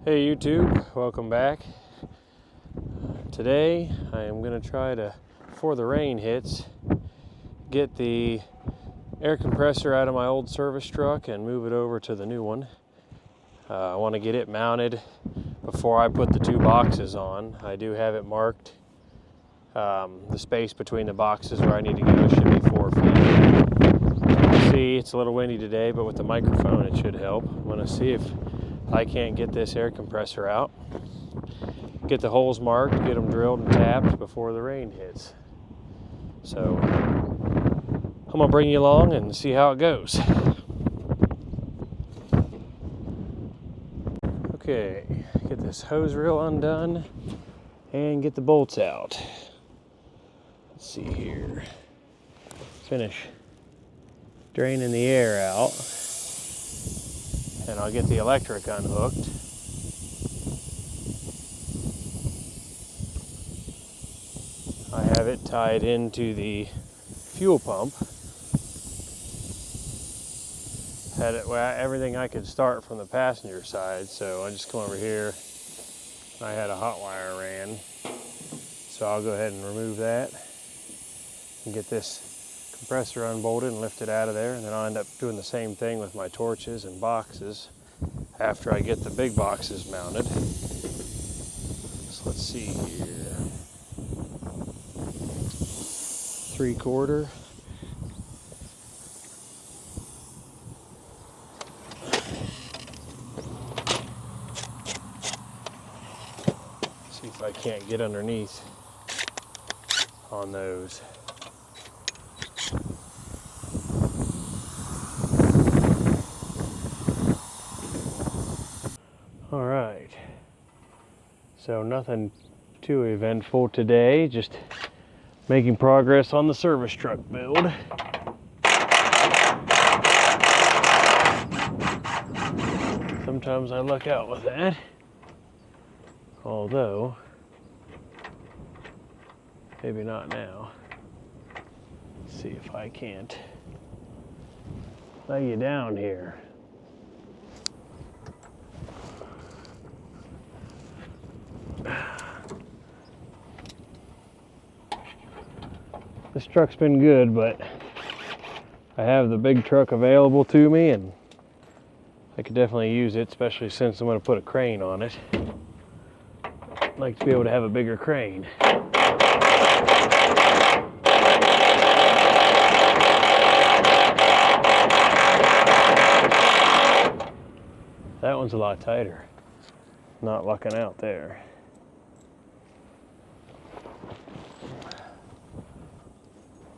Hey YouTube, welcome back. Today I am going to try to, before the rain hits, get the air compressor out of my old service truck and move it over to the new one. I want to get it mounted before I put the two boxes on. I do have it marked. The space between the boxes where I need to go should be 4 feet. See, it's a little windy today, but with the microphone it should help. I'm going to see if I can't get this air compressor out, get the holes marked, get them drilled and tapped before the rain hits. So I'm gonna bring you along and see how it goes. Okay, get this hose reel undone and get the bolts out. Let's see here. Finish draining the air out. And I'll get the electric unhooked. I have it tied into the fuel pump. Had it everything I could start from the passenger side, so I just come over here. I had a hot wire ran, so I'll go ahead and remove that and get this compressor unbolted and lift it out of there, and then I'll end up doing the same thing with my torches and boxes after I get the big boxes mounted. So let's see here. 3/4. See if I can't get underneath on those. All right, so nothing too eventful today, just making progress on the service truck build. Sometimes I luck out with that, although maybe not now. Let's see if I can't lay you down here. This truck's been good, but I have the big truck available to me and I could definitely use it, especially since I'm going to put a crane on it. I'd like to be able to have a bigger crane. That one's a lot tighter. Not lucking out there.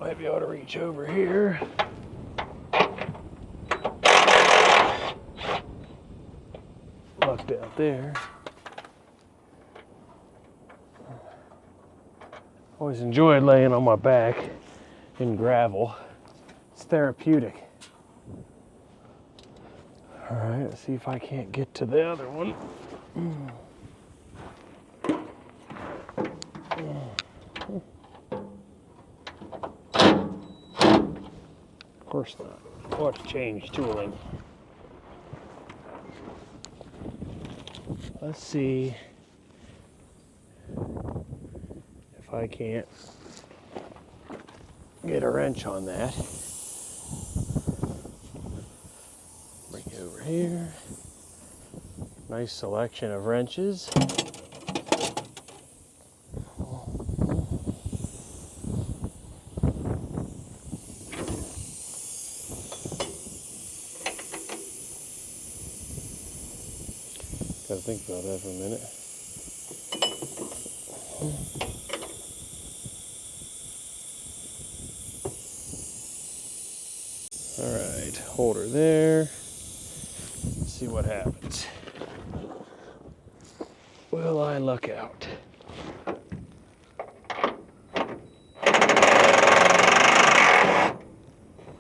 Might be able to reach over here. Lucked out there. Always enjoyed laying on my back in gravel. It's therapeutic. All right, let's see if I can't get to the other one. Of course not. I'll have to change tooling. Let's see if I can't get a wrench on that. Bring it over here. Nice selection of wrenches. Gotta think about that for a minute. All right, holder there. Let's see what happens. Will I luck out?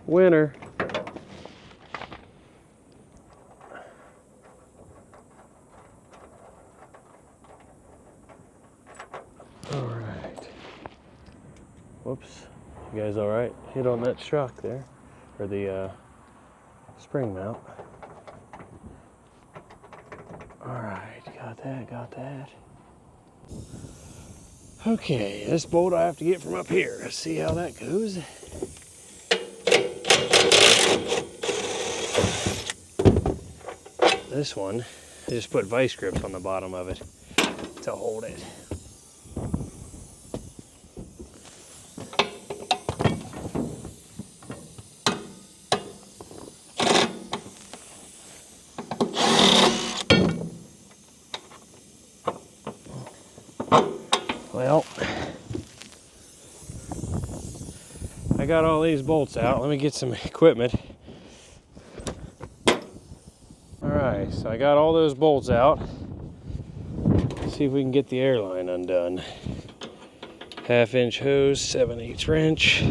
Winner. All right. Whoops. You guys all right? Hit on that shock there, or the spring mount. All right. got that. Okay, this bolt I have to get from up here. Let's see how that goes. This one, I just put vice grips on the bottom of it to hold it. Well, I got all these bolts out. Let me get some equipment. All right, so I got all those bolts out. Let's see if we can get the airline undone. 1/2-inch hose, 7/8 wrench.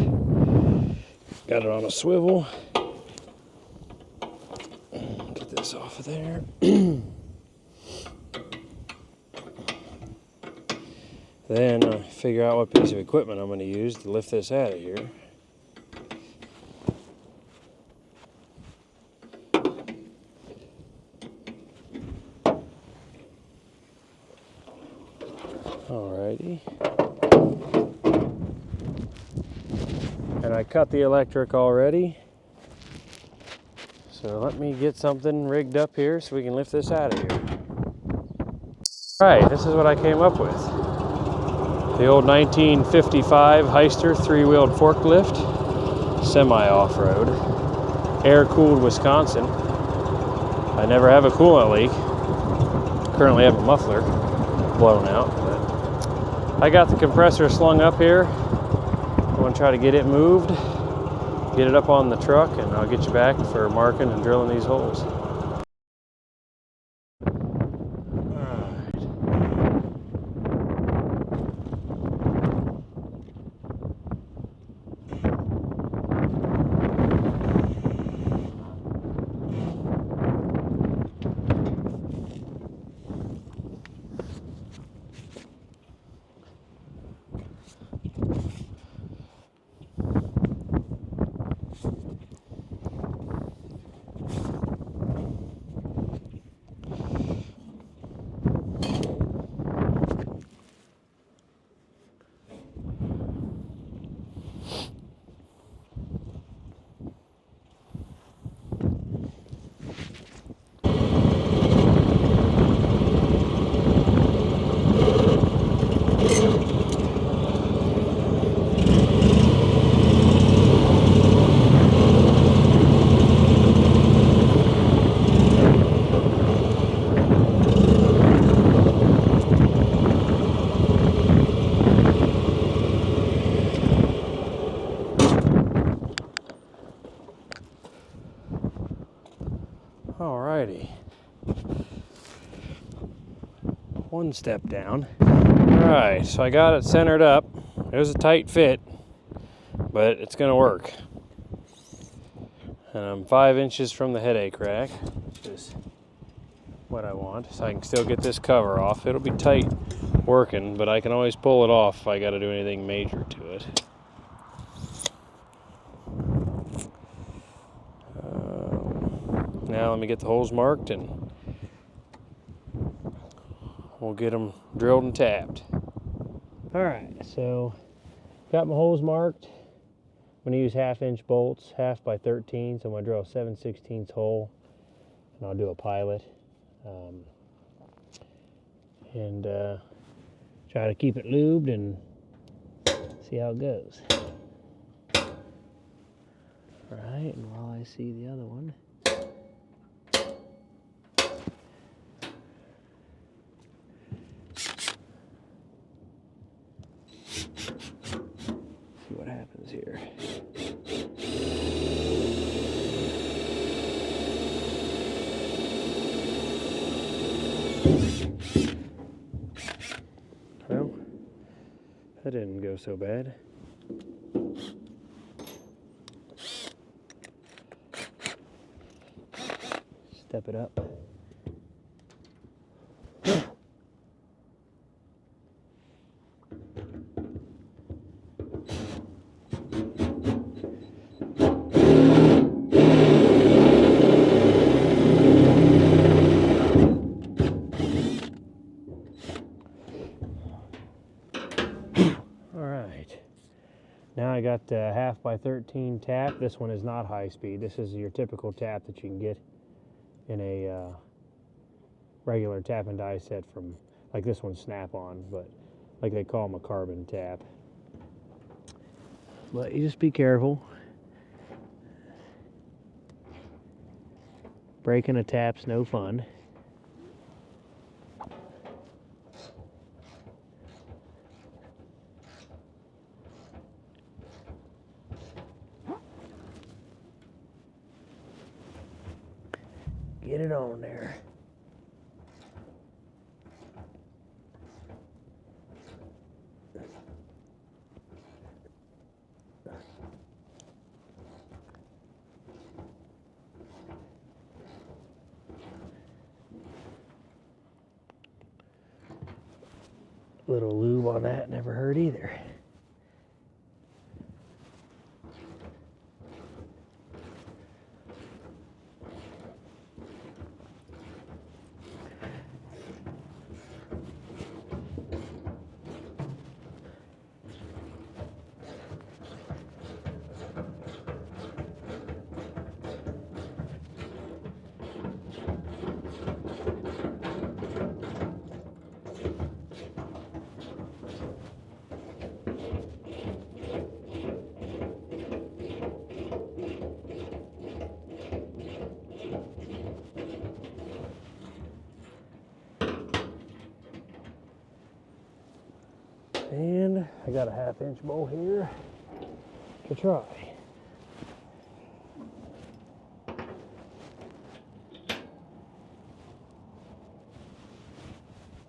Got it on a swivel. Get this off of there. Then I figure out what piece of equipment I'm going to use to lift this out of here. Alrighty. And I cut the electric already. So let me get something rigged up here so we can lift this out of here. Alright, this is what I came up with. The old 1955 Heister 3-wheeled forklift, semi-off-road, air-cooled Wisconsin. I never have a coolant leak. Currently have a muffler blown out, but I got the compressor slung up here. I'm going to try to get it moved, get it up on the truck, and I'll get you back for marking and drilling these holes. Alrighty. One step down. Alright, so I got it centered up. It was a tight fit, but it's gonna work. And I'm 5 inches from the headache rack, which is what I want, so I can still get this cover off. It'll be tight working, but I can always pull it off if I gotta do anything major to it. Now let me get the holes marked and we'll get them drilled and tapped. Alright, so got my holes marked. I'm going to use 1/2-inch bolts, 1/2 by 13, so I'm going to drill a 7/16 hole and I'll do a pilot. Try to keep it lubed and see how it goes. Alright, and while I see the other one, see what happens here. Well, that didn't go so bad. Step it up. got the 1/2x13 tap. This one is not high speed. This is your typical tap that you can get in a regular tap and die set from, like this one's Snap-on, but like they call them a carbon tap. But you just be careful. Breaking a tap's no fun. Get it on there. Little lube on that never hurt either. And I got a 1/2-inch bowl here to try.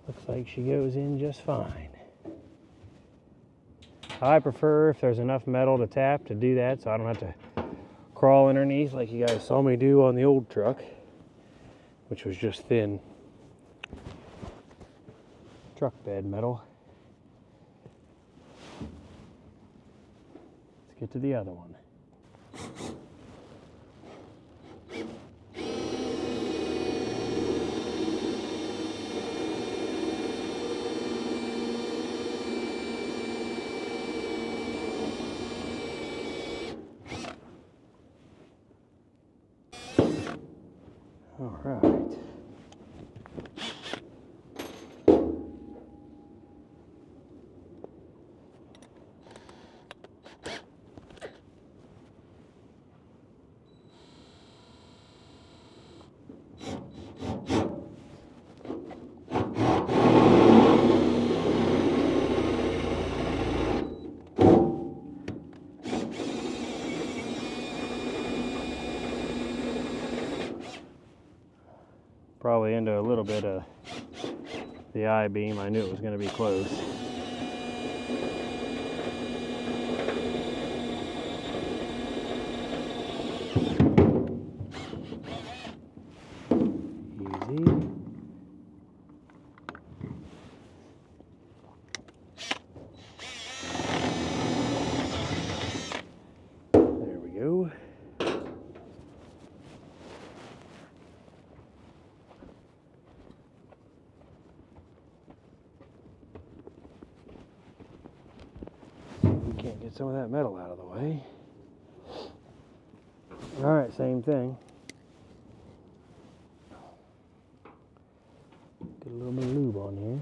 Looks like she goes in just fine. I prefer, if there's enough metal to tap, to do that so I don't have to crawl underneath like you guys saw me do on the old truck, which was just thin truck bed metal. Let's get to the other one. All right. Probably into a little bit of the I-beam. I knew it was going to be close. Easy. There we go. Can't get some of that metal out of the way. All right, same thing. Get a little bit of lube on here.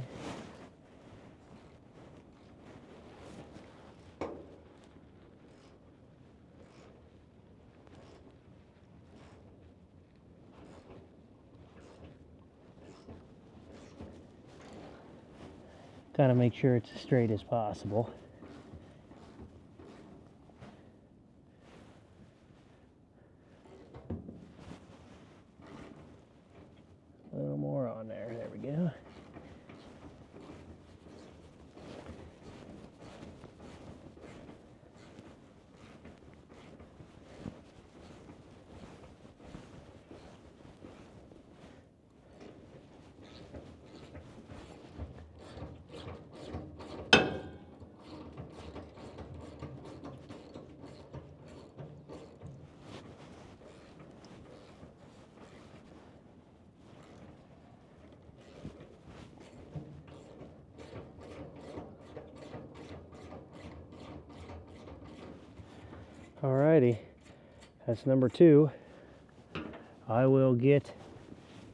Kind of make sure it's as straight as possible. A little more on there. There we go. Alrighty, that's number 2. I will get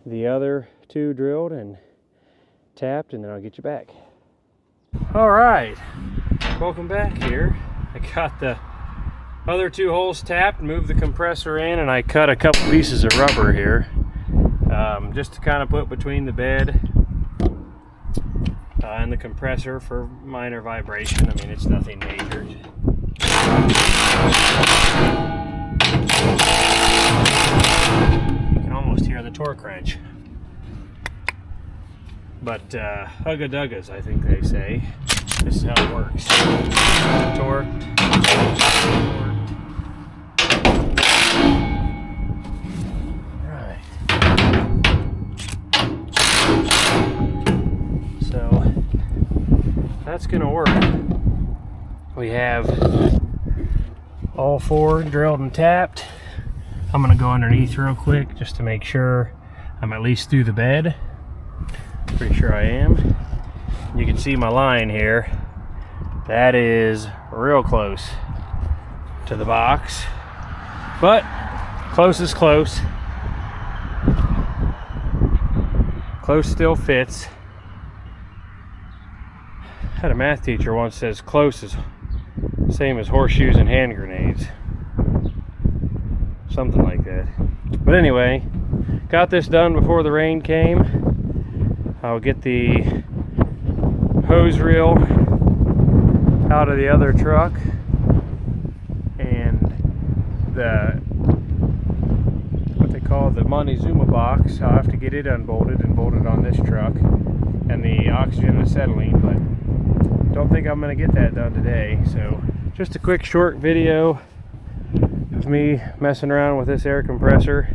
the other 2 drilled and tapped, and then I'll get you back. All right, welcome back here. I got the other 2 holes tapped, moved the compressor in, and I cut a couple pieces of rubber here just to kind of put between the bed and the compressor for minor vibration. I mean, it's nothing major. You can almost hear the torque wrench. But hugga-duggas, I think they say. This is how it works. Torqued. Right. So that's gonna work. We have all 4 drilled and tapped. I'm gonna go underneath real quick just to make sure I'm at least through the bed. Pretty sure I am. You can see my line here. That is real close to the box, but close is close. Close still fits. I had a math teacher once says close is same as horseshoes and hand grenades. Something like that. But anyway, got this done before the rain came. I'll get the hose reel out of the other truck, and the what they call the Montezuma box, I'll have to get it unbolted and bolted on this truck, and the oxygen and acetylene, but don't think I'm going to get that done today. So just a quick short video of me messing around with this air compressor.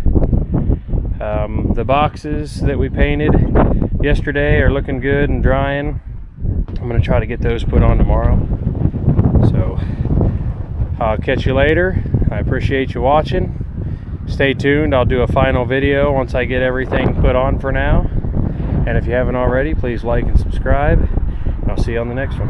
The boxes that we painted yesterday are looking good and drying. I'm going to try to get those put on tomorrow. So I'll catch you later. I appreciate you watching. Stay tuned. I'll do a final video once I get everything put on for now. And if you haven't already, please like and subscribe. I'll see you on the next one.